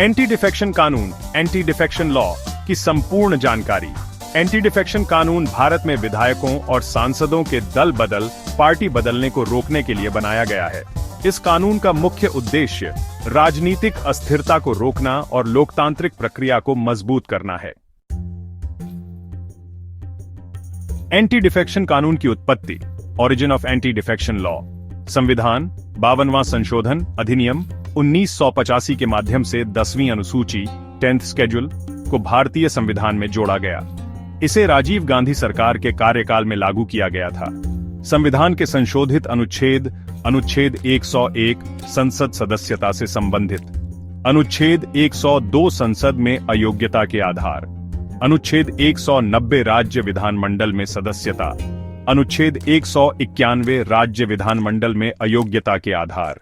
Anti defection कानून, anti defection law की संपूर्ण जानकारी। एंटी डिफेक्शन कानून भारत में विधायकों और सांसदों के दल बदल, पार्टी बदलने को रोकने के लिए बनाया गया है। इस कानून का मुख्य उद्देश्य राजनीतिक अस्थिरता को रोकना और लोकतांत्रिक प्रक्रिया को मजबूत करना है। एंटी डिफेक्शन कानून की उत्पत्ति, origin of anti defection law. संविधान 52वां संशोधन अधिनियम 1985 के माध्यम से 10वीं अनुसूची 10th शेड्यूल को भारतीय संविधान में जोड़ा गया। इसे राजीव गांधी सरकार के कार्यकाल में लागू किया गया था। संविधान के संशोधित अनुच्छेद 101 संसद सदस्यता से संबंधित, अनुच्छेद 102 संसद में अयोग्यता के आधार, अनुच्छेद 190 राज्य विधानमंडल में सदस्यता, अनुच्छेद 191 राज्य विधानमंडल में अयोग्यता के आधार।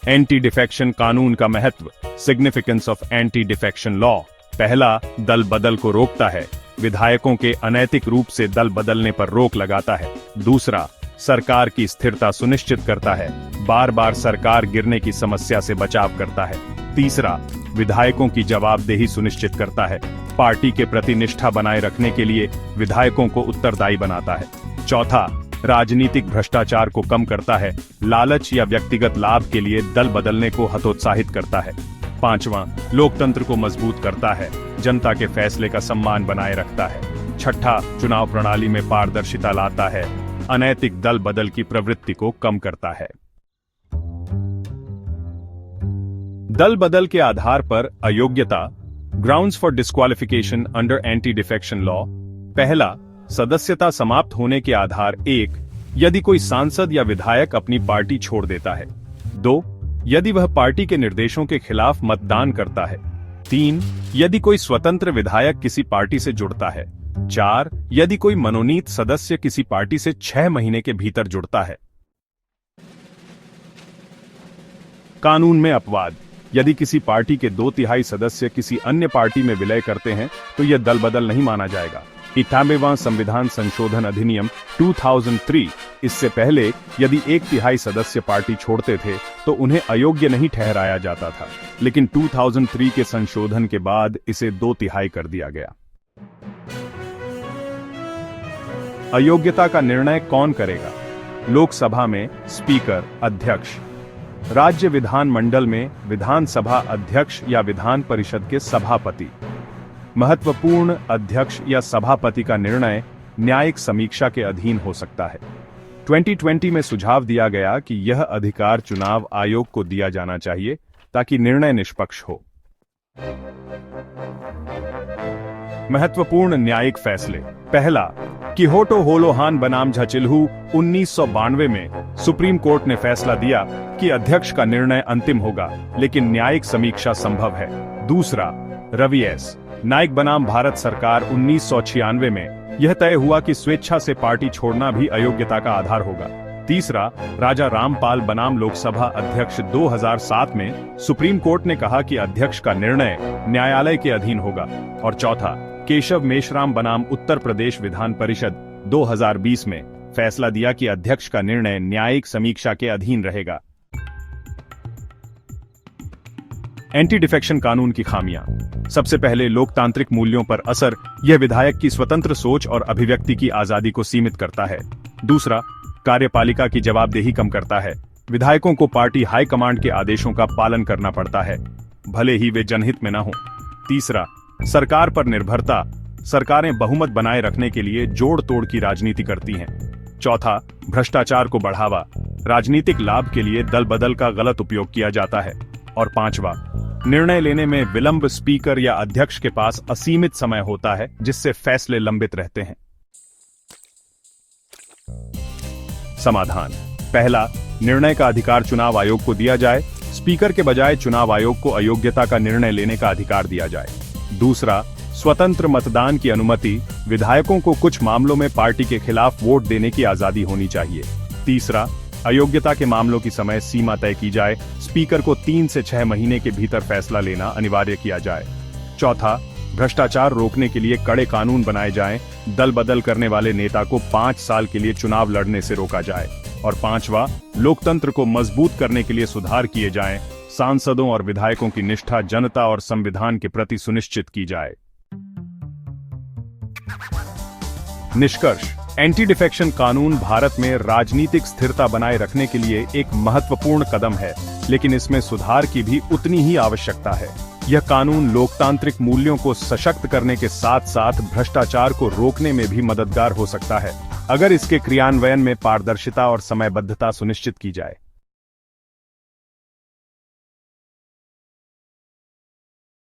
एंटी डिफेक्शन कानून का महत्व, significance of anti defection law. पहला, दल बदल को रोकता है, विधायकों के अनैतिक रूप से दल बदलने पर रोक लगाता है। दूसरा, सरकार की स्थिरता सुनिश्चित करता है, बार बार सरकार गिरने की समस्या से बचाव करता है। तीसरा, विधायकों की जवाबदेही सुनिश्चित करता है, पार्टी के प्रति निष्ठा बनाए रखने के लिए विधायकों को उत्तरदायी बनाता है। चौथा, राजनीतिक भ्रष्टाचार को कम करता है, लालच या व्यक्तिगत लाभ के लिए दल बदलने को हतोत्साहित करता है। पांचवां, लोकतंत्र को मजबूत करता है, जनता के फैसले का सम्मान बनाए रखता है। छठा, चुनाव प्रणाली में पारदर्शिता लाता है, अनैतिक दल बदल की प्रवृत्ति को कम करता है। दल बदल के आधार पर अयोग्यता, grounds for disqualification under anti defection law. पहला, सदस्यता समाप्त होने के आधार। 1, यदि कोई सांसद या विधायक अपनी पार्टी छोड़ देता है। 2, यदि वह पार्टी के निर्देशों के खिलाफ मतदान करता है। 3, यदि कोई स्वतंत्र विधायक किसी पार्टी से जुड़ता है। 4, यदि कोई मनोनीत सदस्य किसी पार्टी से 6 महीने के भीतर जुड़ता है। कानून में अपवाद, यदि किसी पार्टी के 2/3 सदस्य किसी अन्य पार्टी में विलय करते हैं तो यह दल बदल नहीं माना जाएगा। 98वां संविधान संशोधन अधिनियम 2003, इससे पहले यदि 1/3 सदस्य पार्टी छोड़ते थे तो उन्हें अयोग्य नहीं ठहराया जाता था, लेकिन 2003 के संशोधन के बाद इसे 2/3 कर दिया गया। अयोग्यता का निर्णय कौन करेगा? लोकसभा में स्पीकर, अध्यक्ष। राज्य विधानमंडल में विधानसभा अध्यक्ष या विधान परिषद के सभापति। महत्वपूर्ण अध्यक्ष या सभापति का निर्णय न्यायिक समीक्षा के अधीन हो सकता है। 2020 में सुझाव दिया गया कि यह अधिकार चुनाव आयोग को दिया जाना चाहिए ताकि निर्णय निष्पक्ष हो। महत्वपूर्ण न्यायिक फैसले। पहला, किहोटो होलोहान बनाम झचिल्हू 1992 में सुप्रीम कोर्ट ने फैसला दिया कि अध्यक्ष का निर्णय अंतिम होगा, लेकिन न्यायिक समीक्षा संभव है। दूसरा, रवि एस नाइक बनाम भारत सरकार 1996 में यह तय हुआ कि स्वेच्छा से पार्टी छोड़ना भी अयोग्यता का आधार होगा। तीसरा, राजा रामपाल बनाम लोकसभा अध्यक्ष 2007 में सुप्रीम कोर्ट ने कहा कि अध्यक्ष का निर्णय न्यायालय के अधीन होगा। और चौथा, केशव मेश्राम बनाम उत्तर प्रदेश विधान परिषद 2020 में फैसला दिया कि अध्यक्ष का निर्णय न्यायिक समीक्षा के अधीन रहेगा। एंटी डिफेक्शन कानून की खामियां। सबसे पहले, लोकतांत्रिक मूल्यों पर असर। यह विधायक की स्वतंत्र सोच और अभिव्यक्ति की आजादी को सीमित करता है। दूसरा, कार्यपालिका की जवाबदेही कम करता है। विधायकों को पार्टी हाईकमांड के आदेशों का पालन करना पड़ता है, भले ही वे जनहित में न हो। तीसरा, सरकार पर निर्भरता। सरकारें बहुमत बनाए रखने के लिए जोड़ तोड़ की राजनीति करती हैं। चौथा, भ्रष्टाचार को बढ़ावा। राजनीतिक लाभ के लिए दल बदल का गलत उपयोग किया जाता है। और पांचवा, निर्णय लेने में विलंब। स्पीकर या अध्यक्ष के पास असीमित समय होता है, जिससे फैसले लंबित रहते हैं। समाधान। पहला, निर्णय का अधिकार चुनाव आयोग को दिया जाए। स्पीकर के बजाय चुनाव आयोग को अयोग्यता का निर्णय लेने का अधिकार दिया जाए। दूसरा, स्वतंत्र मतदान की अनुमति। विधायकों को कुछ मामलों में पार्टी के खिलाफ वोट देने की आजादी होनी चाहिए। तीसरा, अयोग्यता के मामलों की समय सीमा तय की जाए। स्पीकर को 3 से 6 महीने के भीतर फैसला लेना अनिवार्य किया जाए। चौथा, भ्रष्टाचार रोकने के लिए कड़े कानून बनाए जाएं। दल बदल करने वाले नेता को 5 साल के लिए चुनाव लड़ने से रोका जाए। और पांचवा, लोकतंत्र को मजबूत करने के लिए सुधार किए जाएं, सांसदों और विधायकों की निष्ठा जनता और संविधान के प्रति सुनिश्चित की जाए। निष्कर्ष, एंटी डिफेक्शन कानून भारत में राजनीतिक स्थिरता बनाए रखने के लिए एक महत्वपूर्ण कदम है, लेकिन इसमें सुधार की भी उतनी ही आवश्यकता है। यह कानून लोकतांत्रिक मूल्यों को सशक्त करने के साथ साथ भ्रष्टाचार को रोकने में भी मददगार हो सकता है, अगर इसके क्रियान्वयन में पारदर्शिता और समयबद्धता सुनिश्चित की जाए।